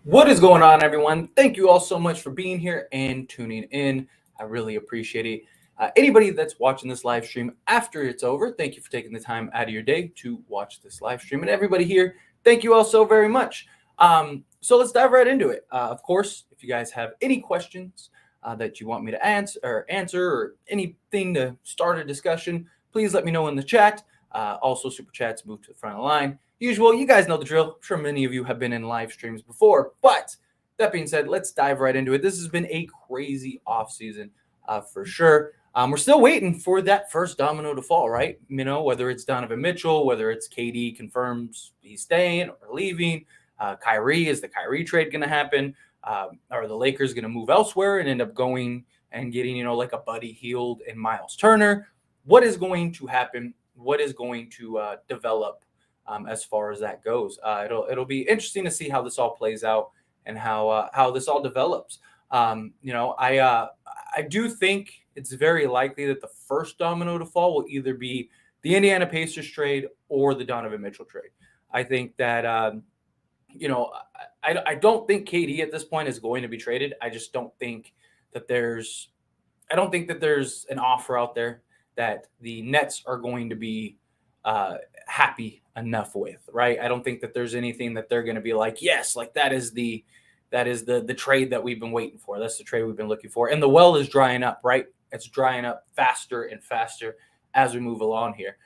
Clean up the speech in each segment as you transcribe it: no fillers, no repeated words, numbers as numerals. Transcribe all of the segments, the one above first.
What is going on, everyone? Thank you all so much for being here and tuning in. I really appreciate it. Anybody that's watching this live stream after it's over, thank you for taking the time out of your day to watch this live stream. And everybody here, thank you all so very much. So let's dive right into it. Of course, if you guys have any questions that you want me to answer or anything to start a discussion, please let me know in the chat. Also, super chats move to the front of the line. Usual, you guys know the drill. I'm sure many of you have been in live streams before. But that being said, let's dive right into it. This has been a crazy offseason for sure. We're still waiting for that first domino to fall, right? You know, whether it's Donovan Mitchell, whether it's KD confirms he's staying or leaving. Kyrie, is the Kyrie trade going to happen? Are the Lakers going to move elsewhere and end up going and getting, like a Buddy Hield and Myles Turner? What is going to happen? What is going to develop as far as that goes? It'll be interesting to see how this all plays out and how this all develops. I do think it's very likely that the first domino to fall will either be the Indiana Pacers trade or the Donovan Mitchell trade. I think that I don't think KD at this point is going to be traded. I just don't think that there's an offer out there that the Nets are going to be happy enough with, right? I don't think that there's anything that they're going to be like, yes, like that is the trade that we've been waiting for. That's the trade we've been looking for. And the well is drying up, right? It's drying up faster and faster as we move along here.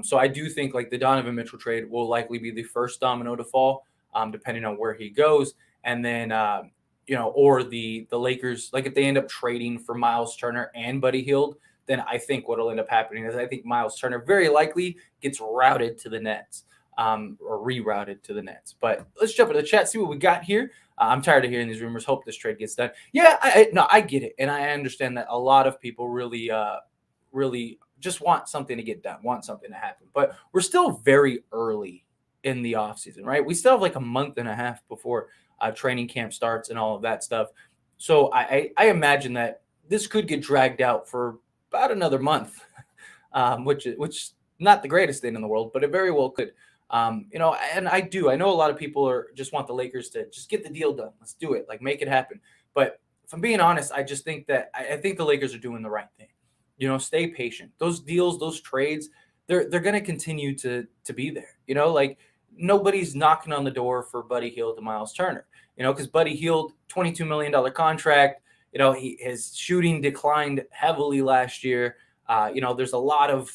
So I do think like the Donovan Mitchell trade will likely be the first domino to fall, depending on where he goes. And then, or the Lakers, like if they end up trading for Myles Turner and Buddy Hield, then I think what will end up happening is I think Myles Turner very likely gets routed to the Nets or rerouted to the Nets. But let's jump into the chat, see what we got here. I'm tired of hearing these rumors. Hope this trade gets done. Yeah, I get it. And I understand that a lot of people really just want something to get done, want something to happen. But we're still very early in the offseason, right? We still have like a month and a half before training camp starts and all of that stuff. So I imagine that this could get dragged out for about another month, which not the greatest thing in the world, but it very well could. And I know a lot of people just want the Lakers to just get the deal done. Let's do it, like make it happen. But if I'm being honest, I just think that I think the Lakers are doing the right thing. Stay patient. Those deals, those trades, they're going to continue to be there. Like nobody's knocking on the door for Buddy Hield and Myles Turner. Because Buddy Hield, $22 million contract. His shooting declined heavily last year. There's a lot of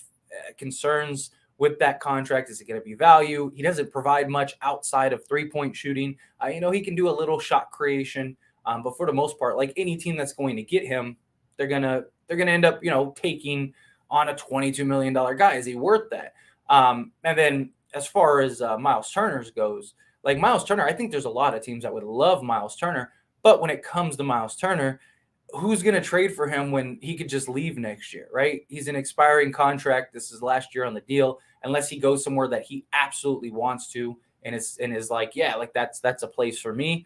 concerns with that contract. Is it going to be value? He doesn't provide much outside of 3-point shooting. He can do a little shot creation, but for the most part, like any team that's going to get him, they're gonna end up, taking on a $22 million guy. Is he worth that? And then as far as Myles Turner's goes, like Myles Turner, I think there's a lot of teams that would love Myles Turner. But when it comes to Myles Turner, who's going to trade for him when he could just leave next year, right? He's an expiring contract. This is last year on the deal, unless he goes somewhere that he absolutely wants to and is like, yeah, like that's a place for me.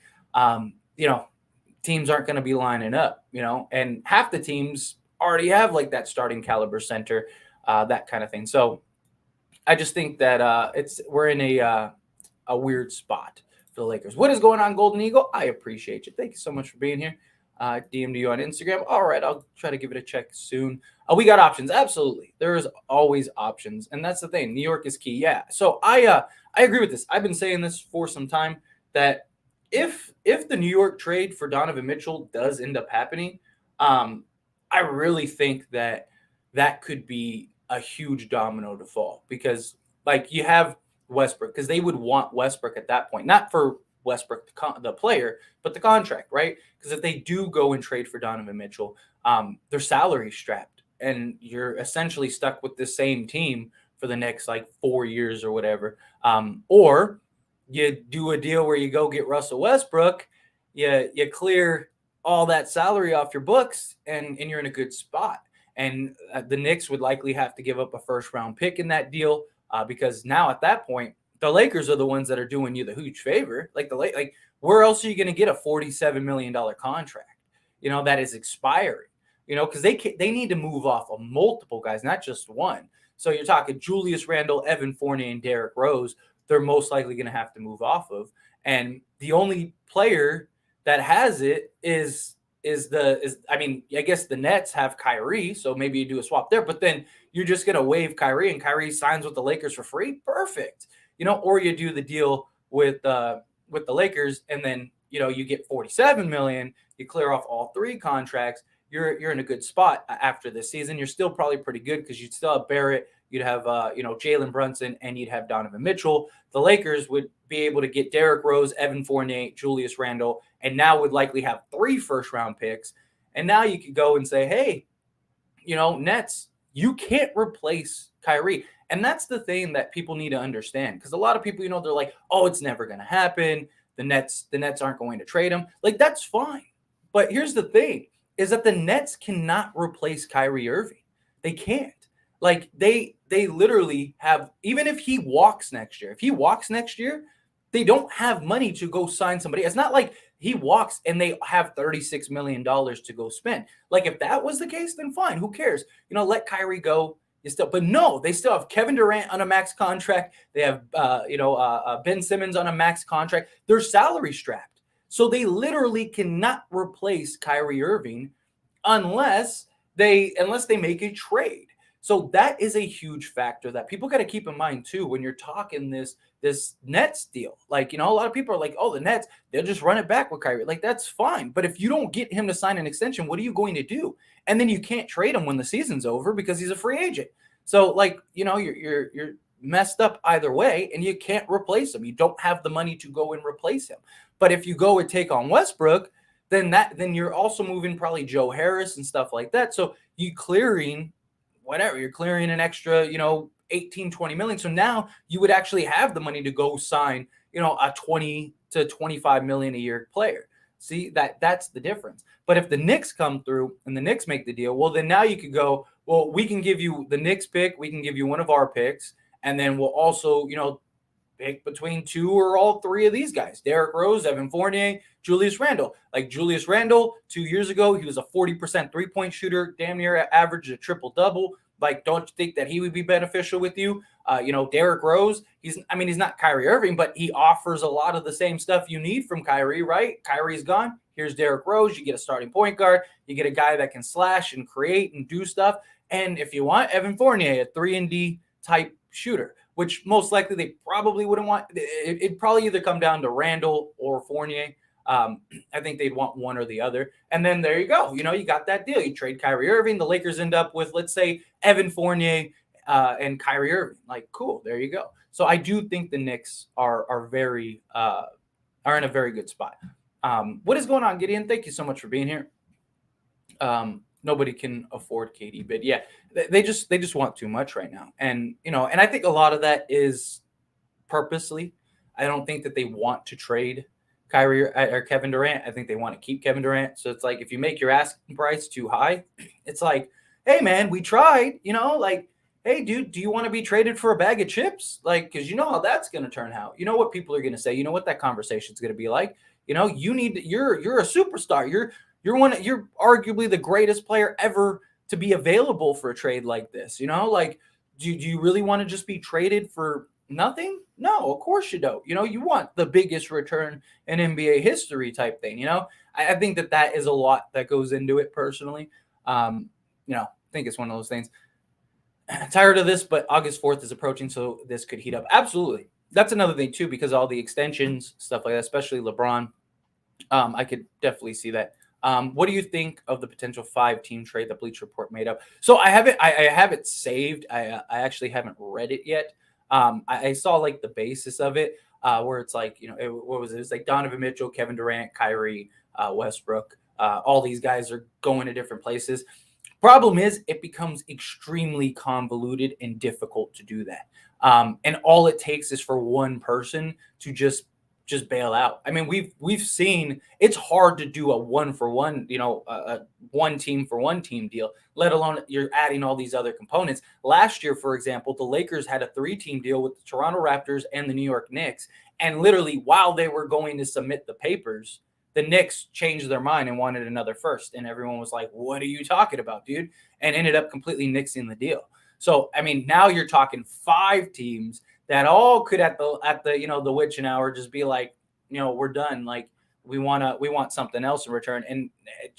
Teams aren't going to be lining up, and half the teams already have like that starting caliber center, that kind of thing. So I just think that we're in a weird spot for the Lakers. What is going on, Golden Eagle? I appreciate you. Thank you so much for being here. DM'd you on Instagram. All right, I'll try to give it a check soon. We got options. Absolutely. There is always options. And that's the thing. New York is key. Yeah. So I agree with this. I've been saying this for some time that if the New York trade for Donovan Mitchell does end up happening, I really think that could be a huge domino to fall because like you have Westbrook, because they would want Westbrook at that point, not for Westbrook, the player, but the contract, right? Because if they do go and trade for Donovan Mitchell, their salary strapped, and you're essentially stuck with the same team for the next like 4 years or whatever. Or you do a deal where you go get Russell Westbrook, you clear all that salary off your books, and you're in a good spot. And the Knicks would likely have to give up a first-round pick in that deal because now at that point, the Lakers are the ones that are doing you the huge favor. Like where else are you going to get a $47 million contract? That is expiring. Because they need to move off of multiple guys, not just one. So you're talking Julius Randle, Evan Fournier, and Derrick Rose. they're most likely going to have to move off of. And the only player that has it is I mean, I guess the Nets have Kyrie, so maybe you do a swap there, but then you're just going to waive Kyrie and Kyrie signs with the Lakers for free. Perfect. Or you do the deal with the Lakers, and then, you get 47 million, you clear off all 3 contracts. You're in a good spot after this season. You're still probably pretty good because you'd still have Barrett, you'd have Jalen Brunson, and you'd have Donovan Mitchell. The Lakers would be able to get Derrick Rose, Evan Fournier, Julius Randle, and now would likely have 3 first-round picks. And now you could go and say, hey, Nets, you can't replace Kyrie. And that's the thing that people need to understand, because a lot of people, they're like, oh, it's never going to happen. The Nets aren't going to trade him. Like, that's fine. But here's the thing, is that the Nets cannot replace Kyrie Irving. They can't. Like, they literally have, even if he walks next year, they don't have money to go sign somebody. It's not like he walks and they have $36 million to go spend. Like, if that was the case, then fine. Who cares? Let Kyrie go. But no, they still have Kevin Durant on a max contract. They have, Ben Simmons on a max contract. They're salary strapped. So they literally cannot replace Kyrie Irving unless they make a trade. So that is a huge factor that people got to keep in mind too when you're talking this Nets deal. Like, a lot of people are like, oh, the Nets, they'll just run it back with Kyrie. Like, that's fine. But if you don't get him to sign an extension, what are you going to do? And then you can't trade him when the season's over because he's a free agent. So, like, you're messed up either way, and you can't replace him. You don't have the money to go and replace him. But if you go and take on Westbrook, then you're also moving probably Joe Harris and stuff like that. So you're clearing an extra, 18, 20 million. So now you would actually have the money to go sign, a 20 to 25 million a year player. See, that's the difference. But if the Knicks come through and the Knicks make the deal, well, then now you could go, well, we can give you the Knicks pick, we can give you one of our picks, and then we'll also, pick between 2 or all 3 of these guys: Derrick Rose, Evan Fournier, Julius Randle. Like, Julius Randle, 2 years ago, he was a 40% three-point shooter, damn near averaged a triple-double. Like, don't you think that he would be beneficial with you? Derrick Rose, he's not Kyrie Irving, but he offers a lot of the same stuff you need from Kyrie, right? Kyrie's gone. Here's Derrick Rose. You get a starting point guard. You get a guy that can slash and create and do stuff. And if you want, Evan Fournier, a 3-and-D type shooter, which most likely they probably wouldn't want. It'd probably either come down to Randle or Fournier. I think they'd want one or the other. And then there you go. You got that deal. You trade Kyrie Irving. The Lakers end up with, let's say, Evan Fournier and Kyrie Irving. Like, cool. There you go. So I do think the Knicks are in a very good spot. What is going on, Gideon? Thank you so much for being here. Nobody can afford KD, but yeah, they just want too much right now. And, and I think a lot of that is purposely. I don't think that they want to trade Kyrie or Kevin Durant. I think they want to keep Kevin Durant. So it's like, if you make your asking price too high, it's like, hey man, we tried, like, hey dude, do you want to be traded for a bag of chips? Like, cause you know how that's going to turn out. You know what people are going to say, you know what that conversation is going to be like. You're a superstar. You're arguably the greatest player ever to be available for a trade like this. Like, do you really want to just be traded for nothing? No, of course you don't. You want the biggest return in NBA history type thing. I think that is a lot that goes into it personally. I think it's one of those things. Tired of this, but August 4th is approaching, so this could heat up. Absolutely. That's another thing too, because all the extensions, stuff like that, especially LeBron. I could definitely see that. What do you think of the potential 5-team trade that Bleacher Report made up? So I have it saved. I actually haven't read it yet. I saw like the basis of it, where it's like, what was it? It's like Donovan Mitchell, Kevin Durant, Kyrie, Westbrook. All these guys are going to different places. Problem is, it becomes extremely convoluted and difficult to do that. And all it takes is for one person to just bail out. I mean, we've seen it's hard to do a 1-for-1, a one team for one team deal, let alone you're adding all these other components. Last year, for example, the Lakers had a 3-team deal with the Toronto Raptors and the New York Knicks. And literally while they were going to submit the papers, the Knicks changed their mind and wanted another first. And everyone was like, what are you talking about, dude? And ended up completely nixing the deal. So, I mean, now you're talking 5 teams that all could at the the witching hour just be like, we're done. Like we want something else in return, and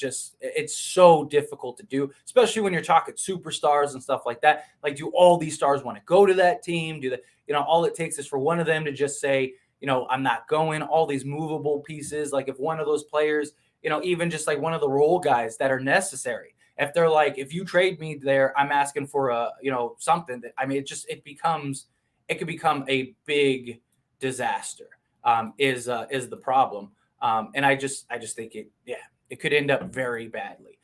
it's so difficult to do, especially when you're talking superstars and stuff like that. Like, do all these stars want to go to that team? Do they, all it takes is for one of them to just say, I'm not going. All these movable pieces, like if one of those players, even just like one of the role guys that are necessary, if they're like, if you trade me there, I'm asking for a, something that, I mean, it could become a big disaster. Is the problem. And I just think it could end up very badly.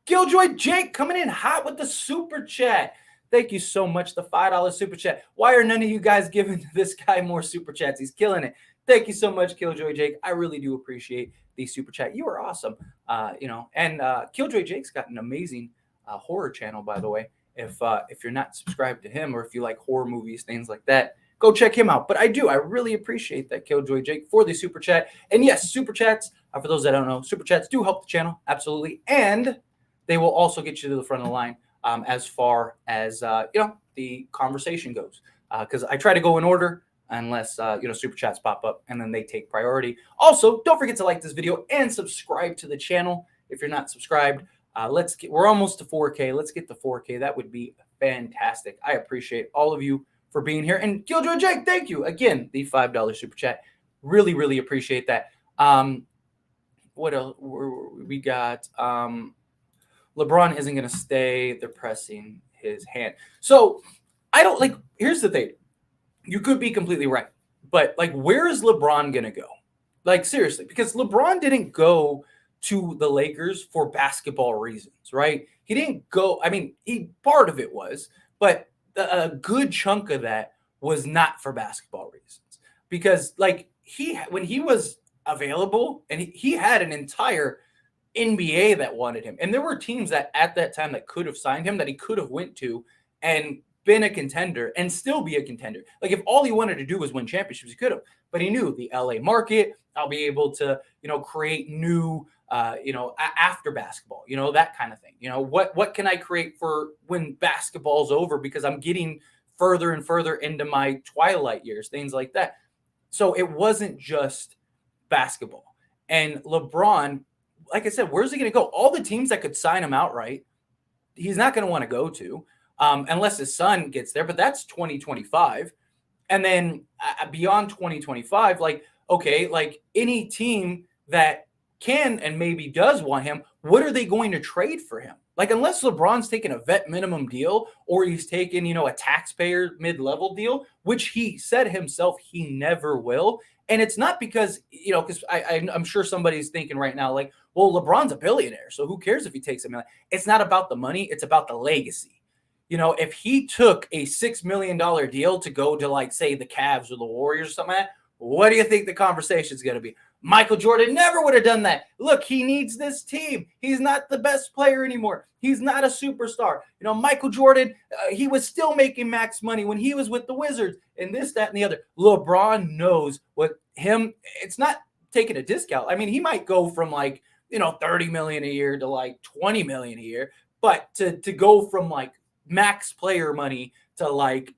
Killjoy Jake coming in hot with the super chat. Thank you so much. The $5 super chat. Why are none of you guys giving this guy more super chats? He's killing it. Thank you so much, Killjoy Jake. I really do appreciate the super chat. You are awesome. And Killjoy Jake's got an amazing horror channel, by the way. If you're not subscribed to him, or if you like horror movies, things like that, go check him out. But I really appreciate that, Killjoy Jake, for the super chat. And yes, super chats, for those that don't know, super chats do help the channel, absolutely. And they will also get you to the front of the line as far as, the conversation goes. Because I try to go in order unless, super chats pop up, and then they take priority. Also, don't forget to like this video and subscribe to the channel if you're not subscribed. We're almost to 4K. Let's get to 4K. That would be fantastic. I appreciate all of you for being here. And Killjoy Jake, thank you again. The $5 super chat. Really, really appreciate that. What else we got? LeBron isn't going to stay. They're pressing his hand. So I don't like, here's the thing. You could be completely right, but like, where is LeBron going to go? Like, seriously, because LeBron didn't go to the Lakers for basketball reasons, right? He didn't go. I mean, part of it was, but a good chunk of that was not for basketball reasons, because like when he was available, and he had an entire NBA that wanted him, and there were teams that at that time that could have signed him, that he could have went to and been a contender and still be a contender. Like, if all he wanted to do was win championships, he could have, but he knew the LA market. I'll be able to, create new, after basketball, that kind of thing. What can I create for when basketball's over? Because I'm getting further and further into my twilight years, things like that. So it wasn't just basketball. And LeBron, like I said, where's he going to go? All the teams that could sign him outright, he's not going to want to go to, unless his son gets there, but that's 2025. And then beyond 2025, like, okay, like any team that can and maybe does want him, what are they going to trade for him? Like, unless LeBron's taking a vet minimum deal, or he's taking, a taxpayer mid-level deal, which he said himself he never will. And it's not because, because I'm sure somebody's thinking right now, like, well, LeBron's a billionaire, so who cares if he takes a million? It's not about the money. It's about the legacy. If he took a $6 million deal to go to, like, say, the Cavs or the Warriors or something like that, what do you think the conversation is going to be? Michael Jordan never would have done that. Look, he needs this team. He's not the best player anymore. He's not a superstar. Michael Jordan, he was still making max money when he was with the Wizards, and this, that, and the other. LeBron knows it's not taking a discount. I mean, he might go from like, 30 million a year to like 20 million a year, but to go from like max player money to like,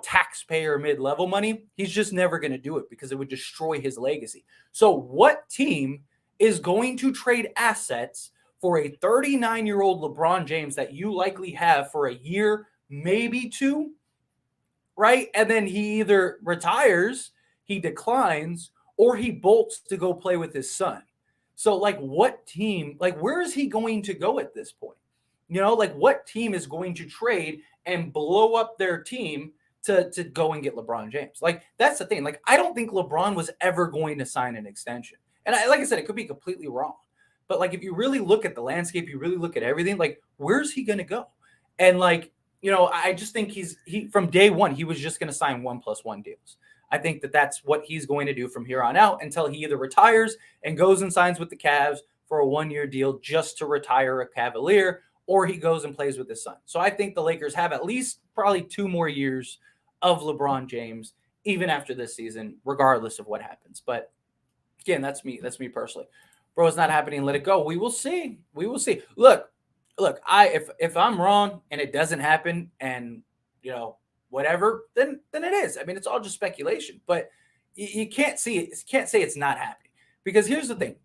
taxpayer mid-level money, he's just never going to do it, because it would destroy his legacy. So what team is going to trade assets for a 39-year-old LeBron James that you likely have for a year, maybe two, right? And then he either retires, he declines, or he bolts to go play with his son. So like, what team, like, where is he going to go at this point? Like, what team is going to trade and blow up their team to go and get LeBron James? Like, that's the thing. Like, I don't think LeBron was ever going to sign an extension. And like I said, it could be completely wrong. But like, if you really look at the landscape, you really look at everything, like, where's he going to go? And like, I just think he from day one, he was just going to sign 1+1 deals. I think that that's what he's going to do from here on out, until he either retires and goes and signs with the Cavs for a 1-year deal just to retire a Cavalier, or he goes and plays with his son. So I think the Lakers have at least probably 2 more years of LeBron James, even after this season, regardless of what happens. But again, that's me personally. Bro, it's not happening. Let it go. We will see. We will see. Look, if I'm wrong and it doesn't happen, and whatever, then it is. I mean, it's all just speculation, but you can't see it. You can't say it's not happening, because here's the thing.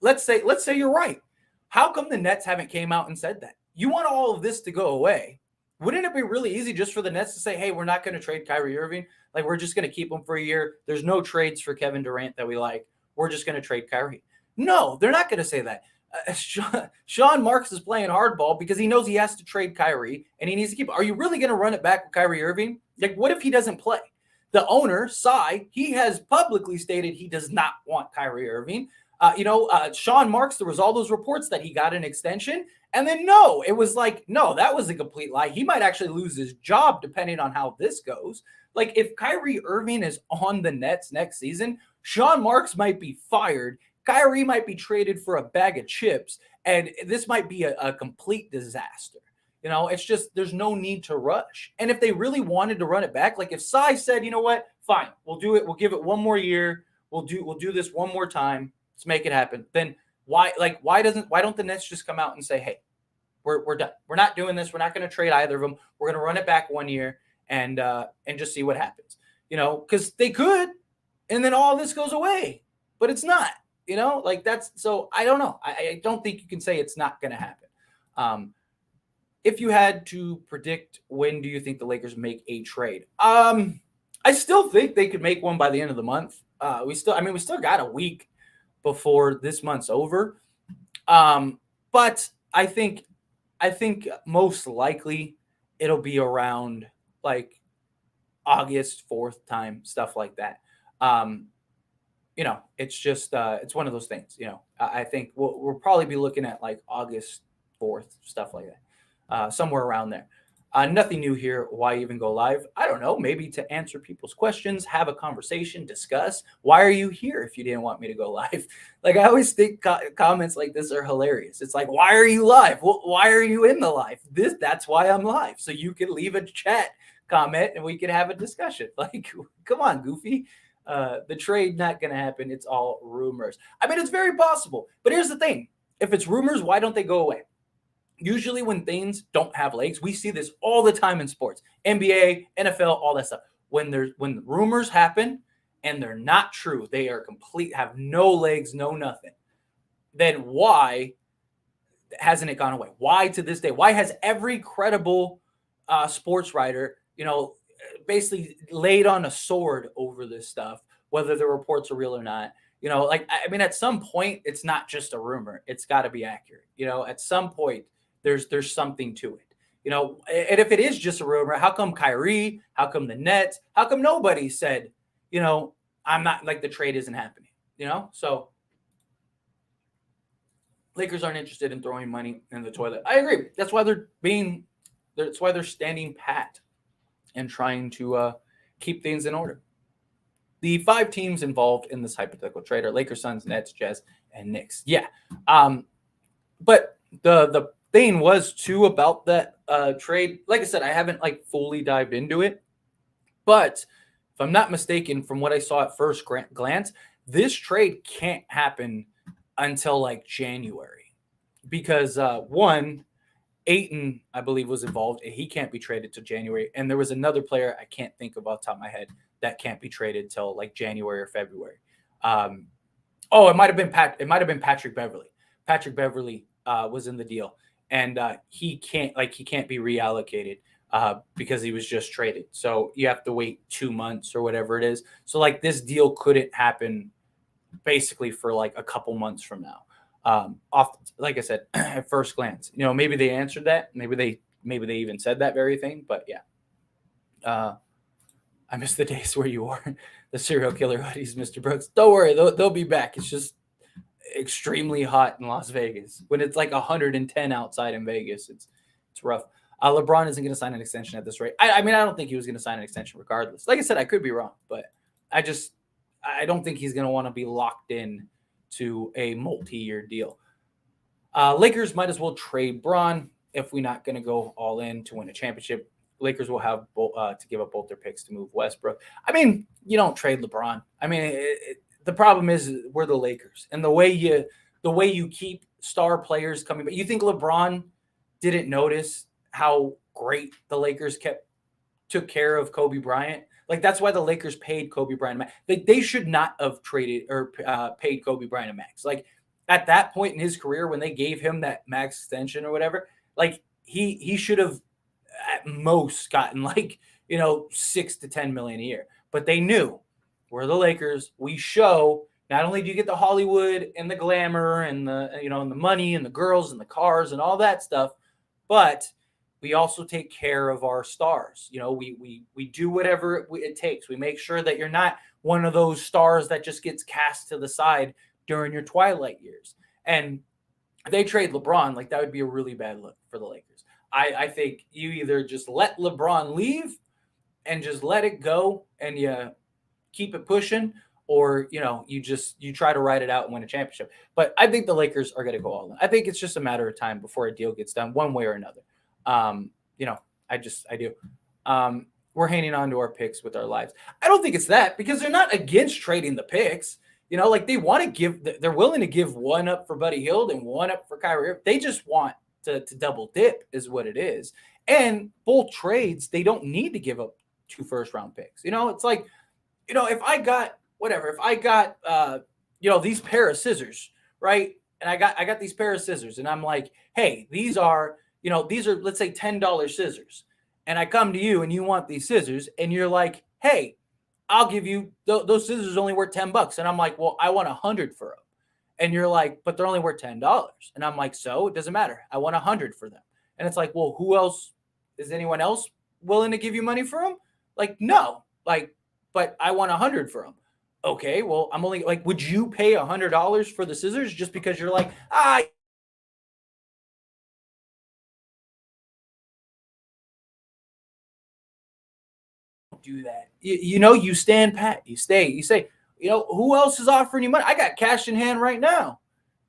Let's say you're right. How come the Nets haven't came out and said that? You want all of this to go away. Wouldn't it be really easy just for the Nets to say, hey, we're not going to trade Kyrie Irving? Like, we're just going to keep him for a year. There's no trades for Kevin Durant that we like. We're just going to trade Kyrie. No, they're not going to say that. Sean Marks is playing hardball because he knows he has to trade Kyrie and he needs to keep. Are you really going to run it back with Kyrie Irving? Like, what if he doesn't play? The owner, Cy, he has publicly stated he does not want Kyrie Irving. Sean Marks, there was all those reports that he got an extension. And then, no, it was like, no, that was a complete lie. He might actually lose his job depending on how this goes. Like, if Kyrie Irving is on the Nets next season, Sean Marks might be fired. Kyrie might be traded for a bag of chips. And this might be a complete disaster. It's just, there's no need to rush. And if they really wanted to run it back, like if Cy said, you know what, fine, we'll do it. We'll give it one more year. We'll do this one more time. Let's make it happen. Then why don't the Nets just come out and say, hey, we're done. We're not doing this. We're not going to trade either of them. We're going to run it back 1 year and just see what happens. Because they could, and then all this goes away, but it's not. So I don't know. I don't think you can say it's not going to happen. If you had to predict, when do you think the Lakers make a trade? I still think they could make one by the end of the month. We still got a week before this month's over. But I think most likely it'll be around like August 4th time, stuff like that. It's just it's one of those things. I think we'll probably be looking at like August 4th, stuff like that, somewhere around there. Nothing new here. Why even go live? I don't know. Maybe to answer people's questions, have a conversation, discuss. Why are you here if you didn't want me to go live? Like, I always think comments like this are hilarious. It's like, why are you live? Well, why are you in the live? That's why I'm live. So you can leave a chat comment and we can have a discussion. Like, come on, Goofy. The trade not going to happen. It's all rumors. I mean, it's very possible. But here's the thing. If it's rumors, why don't they go away? Usually when things don't have legs, we see this all the time in sports, NBA, NFL, all that stuff. When rumors happen and they're not true, they are have no legs, no nothing. Then why hasn't it gone away? Why to this day? Why has every credible sports writer, basically laid on a sword over this stuff, whether the reports are real or not? At some point, it's not just a rumor. It's got to be accurate. At some point, there's something to it. And if it is just a rumor, how come Kyrie, how come the Nets, how come nobody said, I'm not, like, the trade isn't happening, So Lakers aren't interested in throwing money in the toilet. I agree. That's why they're standing pat and trying to keep things in order. The 5 teams involved in this hypothetical trade are Lakers, Suns, Nets, Jazz, and Knicks. Yeah. But the thing was too about that trade. Like I said, I haven't fully dived into it, but if I'm not mistaken, from what I saw at first glance, this trade can't happen until January, because one, Ayton, I believe, was involved. He can't be traded till January, and there was another player I can't think of off the top of my head that can't be traded till January or February. It might have been Patrick Beverley. Patrick Beverley was in the deal. And he can't be reallocated because he was just traded. So you have to wait 2 months or whatever it is. So this deal couldn't happen basically for a couple months from now. Like I said, at first glance, maybe they answered that. Maybe they even said that very thing. But yeah, I miss the days where you wore the serial killer hoodies, Mr. Brooks. Don't worry, they'll be back. It's just extremely hot in Las Vegas. When it's 110 outside in Vegas, it's rough. LeBron isn't going to sign an extension at this rate. I don't think he was going to sign an extension regardless. Like I said, I could be wrong, but I don't think he's going to want to be locked in to a multi-year deal. Lakers might as well trade Bron if we're not going to go all in to win a championship. Lakers will have to give up both their picks to move Westbrook. You don't trade LeBron. The problem is we're the Lakers, and the way you keep star players coming. But you think LeBron didn't notice how great the Lakers kept took care of Kobe Bryant. Like that's why the Lakers paid Kobe Bryant. They should not have traded or paid Kobe Bryant a max. Like at that point in his career, when they gave him that max extension or whatever, like he should have at most gotten like 6 to 10 million a year. But they knew we're the Lakers. We show not only do you get the Hollywood and the glamour and the and the money and the girls and the cars and all that stuff, but we also take care of our stars. We do whatever it takes. We make sure that you're not one of those stars that just gets cast to the side during your twilight years. And if they trade LeBron, like that would be a really bad look for the Lakers. I think you either just let LeBron leave and just let it go and you keep it pushing, or you try to ride it out and win a championship. But I think the Lakers are going to go all in. I think it's just a matter of time before a deal gets done one way or another. I do. We're hanging on to our picks with our lives. I don't think it's that, because they're not against trading the picks. Like they want to they're willing to give one up for Buddy Hield and one up for Kyrie Irving. They just want to double dip is what it is. And both trades, they don't need to give up 2 first-round picks. It's like, if I got these pair of scissors, right? And I got these pair of scissors, and I'm like, hey, these are let's say $10 scissors. And I come to you and you want these scissors, and you're like, hey, I'll give you those scissors only worth $10. And I'm like, well, I want 100 for them. And you're like, but they're only worth $10. And I'm like, so it doesn't matter. I want 100 for them. And it's like, well, who else? Is anyone else willing to give you money for them? Like, no, but I want 100 for them. Okay, well, I'm only like, would you pay $100 for the scissors just because you're like, do that? You stand pat, you say, who else is offering you money? I got cash in hand right now.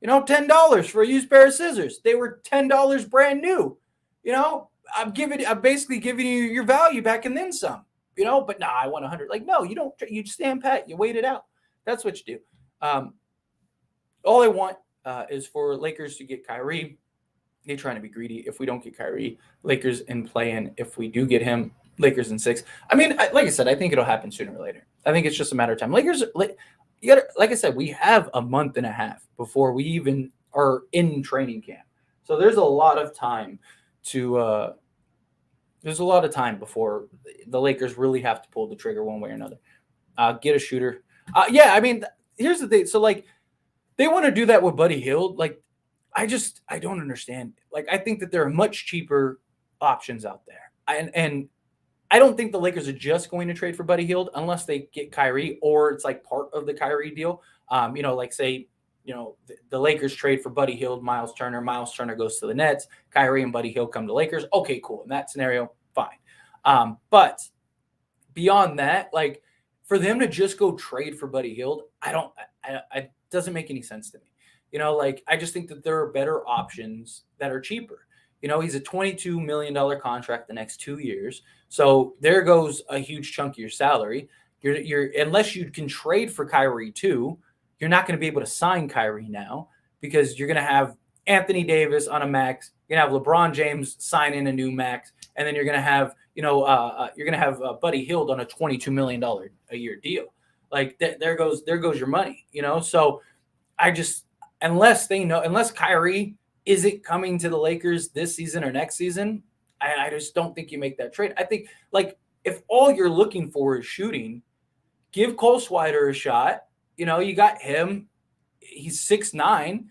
$10 for a used pair of scissors. They were $10 brand new. I'm basically giving you your value back and then some. But I want 100. Like, no, you don't. You stand pat. You wait it out. That's what you do. All I want is for Lakers to get Kyrie. They're trying to be greedy. If we don't get Kyrie, Lakers in play-in. If we do get him, Lakers in 6. I mean, like I said, I think it'll happen sooner or later. I think it's just a matter of time. Lakers, like I said, we have a month and a half before we even are in training camp. So there's a lot of time to. There's a lot of time before the Lakers really have to pull the trigger one way or another. Get a shooter. I mean, here's the thing. So, like, they want to do that with Buddy Hield. Like, I don't understand. Like, I think that there are much cheaper options out there. And I don't think the Lakers are just going to trade for Buddy Hield unless they get Kyrie, or it's like part of the Kyrie deal. Like say, the Lakers trade for Buddy Hield, Myles Turner. Myles Turner goes to the Nets. Kyrie and Buddy Hield come to Lakers. Okay, cool. In that scenario, fine. But beyond that, like for them to just go trade for Buddy Hield, it doesn't make any sense to me. Like I just think that there are better options that are cheaper. He's a $22 million contract the next 2 years. So there goes a huge chunk of your salary. You're unless you can trade for Kyrie too, you're not going to be able to sign Kyrie now because you're going to have Anthony Davis on a max. You're going to have LeBron James sign in a new max, and then you're going to have Buddy Hield on a $22 million a year deal. Like there goes your money. So I just unless Kyrie isn't coming to the Lakers this season or next season, I just don't think you make that trade. I think like if all you're looking for is shooting, give Cole Swider a shot. You got him. He's 6'9".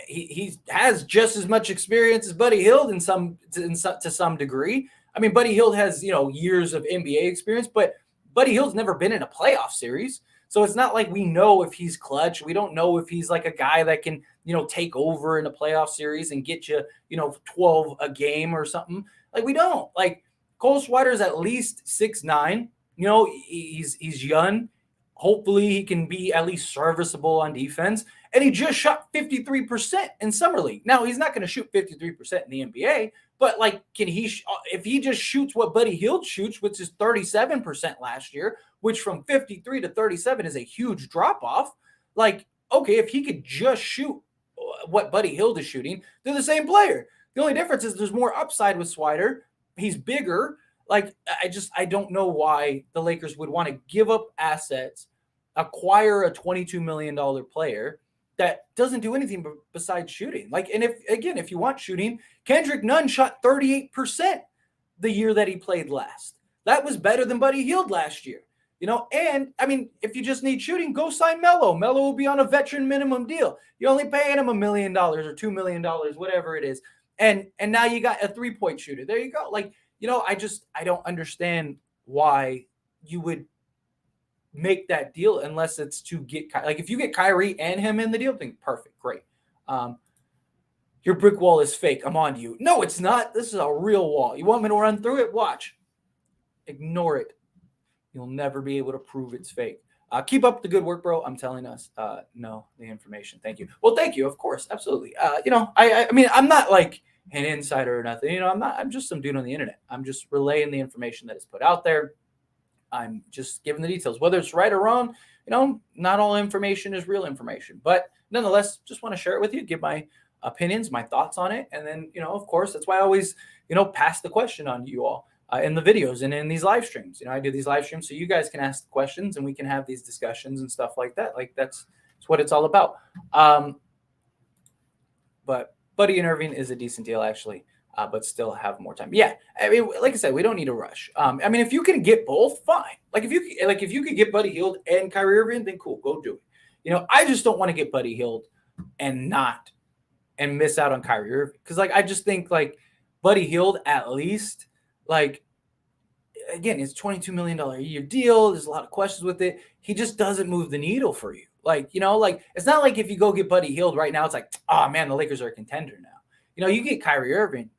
He has just as much experience as Buddy Hield to some degree. I mean, Buddy Hield has, years of NBA experience, but Buddy Hield's never been in a playoff series. So it's not like we know if he's clutch. We don't know if he's like a guy that can, take over in a playoff series and get you, 12 a game or something. Like we don't. Like Cole Swider is at least 6'9". He's young. Hopefully he can be at least serviceable on defense. And he just shot 53% in Summer League. Now, he's not going to shoot 53% in the NBA, but like, if he just shoots what Buddy Hield shoots, which is 37% last year, which from 53 to 37 is a huge drop off. Like, okay, if he could just shoot what Buddy Hield is shooting, they're the same player. The only difference is there's more upside with Swider. He's bigger. Like, I don't know why the Lakers would want to give up assets, acquire a $22 million player that doesn't do anything besides shooting. Like, and if you want shooting, Kendrick Nunn shot 38% the year that he played last. That was better than Buddy Hield last year. And I mean, if you just need shooting, go sign Melo. Melo will be on a veteran minimum deal. You're only paying him $1 million or $2 million, whatever it is. And now you got a 3-point shooter. There you go. Like, I don't understand why you would make that deal unless it's to get, like, if you get Kyrie and him in the deal, then perfect, great. Your brick wall is fake. I'm on to you. No, it's not. This is a real wall. You want me to run through it? Watch. Ignore it. You'll never be able to prove it's fake. Keep up the good work, bro. I'm telling us. No, the information. Thank you. Well, thank you. Of course. Absolutely. I mean, I'm not like an insider or nothing. I'm just some dude on the internet. I'm just relaying the information that is put out there. I'm just giving the details. Whether it's right or wrong, not all information is real information. But nonetheless, just want to share it with you, give my opinions, my thoughts on it. And then, of course, that's why I always, pass the question on to you all. In the videos and in these live streams. I do these live streams so you guys can ask the questions and we can have these discussions and stuff like that. Like that's what it's all about. But Buddy and Irving is a decent deal actually, but still have more time. Yeah, I mean, like I said, we don't need to rush. I mean, if you can get both, fine. Like if you could get Buddy Hield and Kyrie Irving, then cool, go do it. I just don't want to get Buddy Hield and miss out on Kyrie Irving because I just think Buddy Hield at least. Again, it's $22 million a year deal. There's a lot of questions with it. He just doesn't move the needle for you. It's not like if you go get Buddy Hield right now, it's like, oh man, the Lakers are a contender now. You get Kyrie Irving,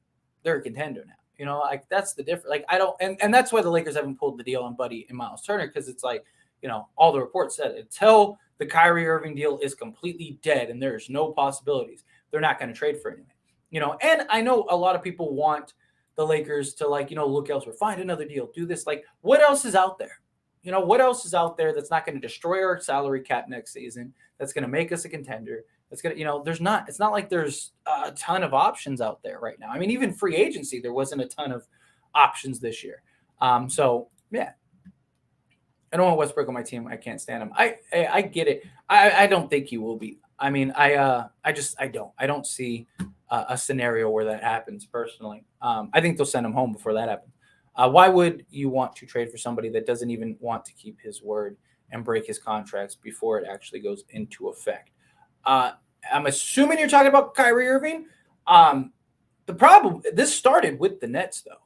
they're a contender now. That's the difference. And that's why the Lakers haven't pulled the deal on Buddy and Myles Turner because it's all the reports said until the Kyrie Irving deal is completely dead and there's no possibilities, they're not going to trade for anything. And I know a lot of people want the Lakers to look elsewhere, find another deal, do this. What else is out there? What else is out there that's not going to destroy our salary cap next season? That's going to make us a contender. That's going to, it's not like there's a ton of options out there right now. I mean, even free agency, there wasn't a ton of options this year. So yeah, I don't want Westbrook on my team. I can't stand him. I get it. I don't think he will be. I mean, I don't see a scenario where that happens personally. I think they'll send him home before that happens. Why would you want to trade for somebody that doesn't even want to keep his word and break his contracts before it actually goes into effect? I'm assuming you're talking about Kyrie Irving. The problem, this started with the Nets, though.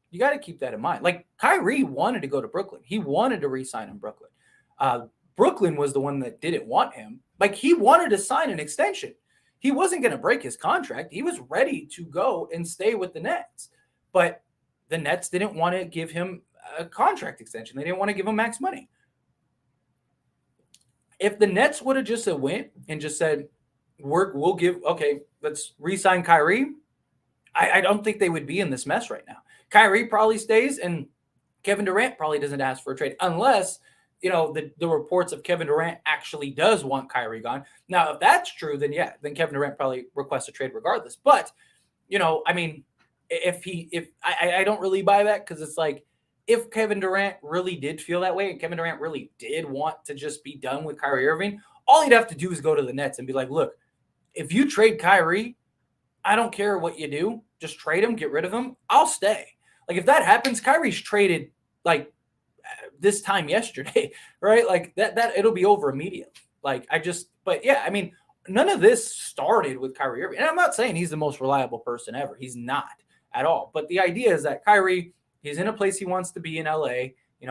You got to keep that in mind. Kyrie wanted to go to Brooklyn. He wanted to re-sign in Brooklyn. Brooklyn was the one that didn't want him. He wanted to sign an extension. He wasn't going to break his contract. He was ready to go and stay with the Nets. But the Nets didn't want to give him a contract extension. They didn't want to give him max money. If the Nets would have just went and just said, let's re-sign Kyrie, I don't think they would be in this mess right now. Kyrie probably stays, and Kevin Durant probably doesn't ask for a trade unless – the reports of Kevin Durant actually does want Kyrie gone. Now, if that's true, then Kevin Durant probably requests a trade regardless. But, I mean, I don't really buy that because it's if Kevin Durant really did feel that way and Kevin Durant really did want to just be done with Kyrie Irving, all he'd have to do is go to the Nets and be like, look, if you trade Kyrie, I don't care what you do. Just trade him, get rid of him. I'll stay. If that happens, Kyrie's traded this time yesterday, right? That it'll be over immediately. But yeah, I mean, none of this started with Kyrie Irving. And I'm not saying he's the most reliable person ever. He's not at all. But the idea is that Kyrie, he's in a place he wants to be in LA.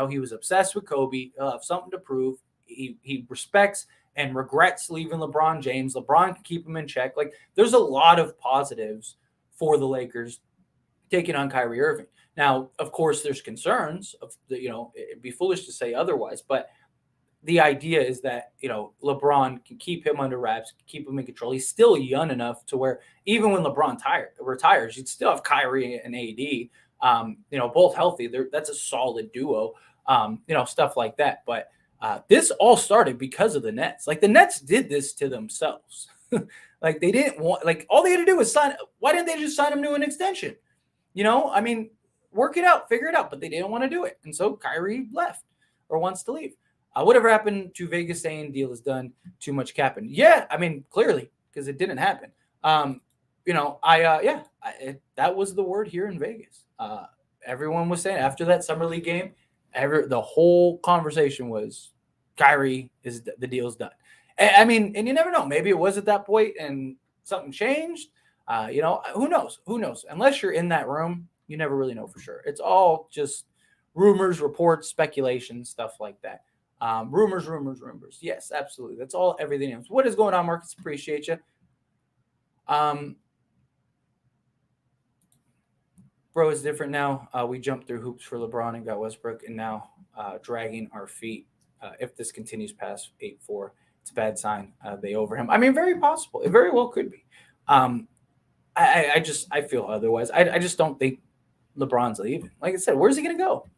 He was obsessed with Kobe. He'll have something to prove. He respects and regrets leaving LeBron James. LeBron can keep him in check. There's a lot of positives for the Lakers taking on Kyrie Irving. Now, of course, there's concerns of it'd be foolish to say otherwise, but the idea is that, LeBron can keep him under wraps, keep him in control. He's still young enough to where even when LeBron retires, you'd still have Kyrie and AD, both healthy. That's a solid duo, stuff like that. But this all started because of the Nets. The Nets did this to themselves. They didn't want, all they had to do was sign. Why didn't they just sign him to an extension? I mean, work it out, figure it out. But they didn't want to do it. And so Kyrie left or wants to leave. Whatever happened to Vegas saying deal is done, too much capping? Yeah, I mean, clearly, because it didn't happen. That was the word here in Vegas. Everyone was saying after that summer league game, the whole conversation was Kyrie is the deal's done. I mean, and you never know. Maybe it was at that point and something changed. Who knows? Who knows? Unless you're in that room, you never really know for sure. It's all just rumors, reports, speculation, stuff like that. Rumors. Yes, absolutely. That's all everything is. What is going on, Marcus? Appreciate you. Bro, it's different now. We jumped through hoops for LeBron and got Westbrook, and now dragging our feet. If this continues past 8-4, it's a bad sign. They over him. I mean, very possible. It very well could be. I feel otherwise. I just don't think LeBron's leaving. Like I said, where's he going to go?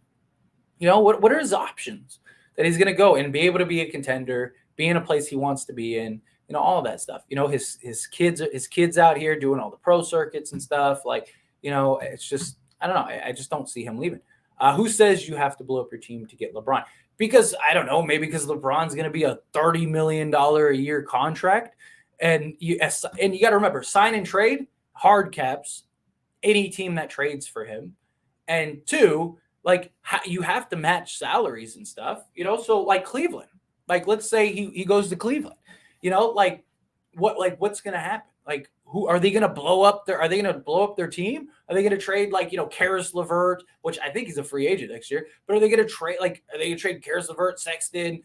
What are his options that he's going to go and be able to be a contender, be in a place he wants to be in, all of that stuff. His kids out here doing all the pro circuits and stuff. Like, it's just, I don't know. I just don't see him leaving. Who says you have to blow up your team to get LeBron? Because I don't know, maybe because LeBron's going to be a $30 million a year contract. And you got to remember, sign and trade, hard caps, any team that trades for him. And two, like you have to match salaries and stuff, so like Cleveland, like let's say he goes to Cleveland, what's going to happen? Like, who are they going to blow up their team? Are they going to trade Karis LeVert, which I think he's a free agent next year, but are they going to trade Karis LeVert, Sexton,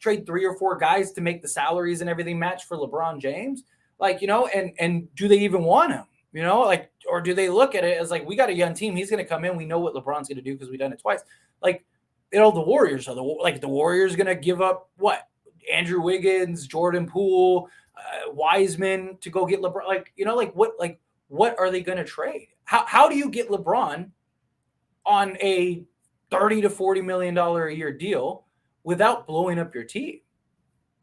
trade 3 or 4 guys to make the salaries and everything match for LeBron James? And do they even want him? Or do they look at it as like, we got a young team. He's going to come in. We know what LeBron's going to do because we've done it twice. The Warriors are the Warriors going to give up what? Andrew Wiggins, Jordan Poole, Wiseman to go get LeBron. What are they going to trade? How do you get LeBron on a $30 to $40 million a year deal without blowing up your team?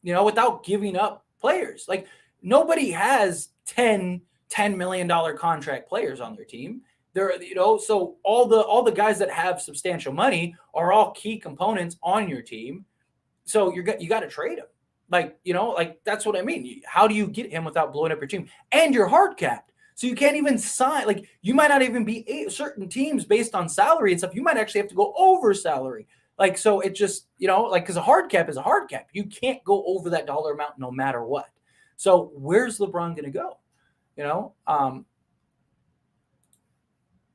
Without giving up players. Like, nobody has $10 million contract players on their team. They're, so all the guys that have substantial money are all key components on your team. So you got to trade him. That's what I mean. How do you get him without blowing up your team? And you're hard capped. So you can't even sign. Like, you might not even be certain teams based on salary and stuff. You might actually have to go over salary. So it just, because a hard cap is a hard cap. You can't go over that dollar amount no matter what. So where's LeBron going to go?